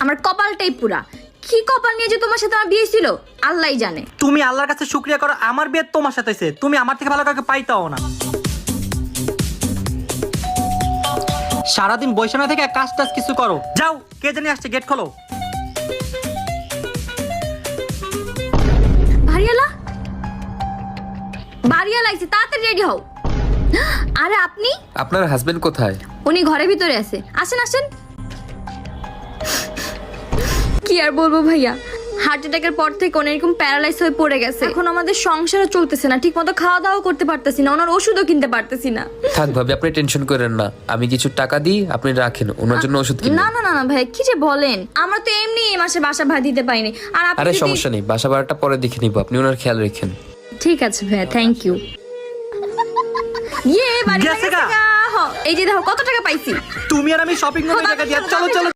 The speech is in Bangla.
আমার কপালটাই পুরা। কি কপাল নিয়ে যে তোমার সাথে আমার বিয়ে ছিল আল্লাহই জানে। তুমি আল্লাহর কাছে শুকরিয়া করো, আমার বিয়ে তোমার সাথে হয়েছে। তুমি আমার থেকে ভালো কাউকে পাইতাও না। সারাদিন বসে না থেকে কাজ টাজ কিছু করো। যাও, কে জানি আসছে, গেট খোলো। ভারিয়ালা বাড়িয়ালা আইছে, তাড়াতাড়ি রেডি হও। আরে আপনি? আপনার হাজবেন্ড কোথায়? উনি ঘরের ভিতরে আছে, আসেন আসেন। কি আর বলবো ভাইয়া, হার্ট অ্যাটাকের পর থেকে উনি এরকম প্যারালাইজ হয়ে পড়ে গেছে। এখন আমাদের সংসারও চলতেছে না, ঠিক মতো খাওয়া দাওয়া করতে পারতেছি না, ওনার ওষুধও কিনতে পারতেছি না। থাক ভাবি, আপনি টেনশন করেন না, আমি কিছু টাকা দিই, আপনি রাখেন, ওনার জন্য ওষুধ কিনুন। না না না না ভাই, কি যে বলেন, আমরা তো এমনি এই মাসে বাসা ভাড়া দিতে পারিনি। আর আপনি আরে যদি- সমস্যা নেই, বাসা ভাড়াটা পরে দেখে নিব, আপনি ওনার খেয়াল রাখেন। ঠিক আছে ভাইয়া, থ্যাংক ইউ। ইয়ে বাড়ি গেছে গেছে গা। গা। হ, এই যে দেখো কত টাকা পাইছি। তুমি আর আমি শপিং মলে টাকা দিয়ে, চলো চলো।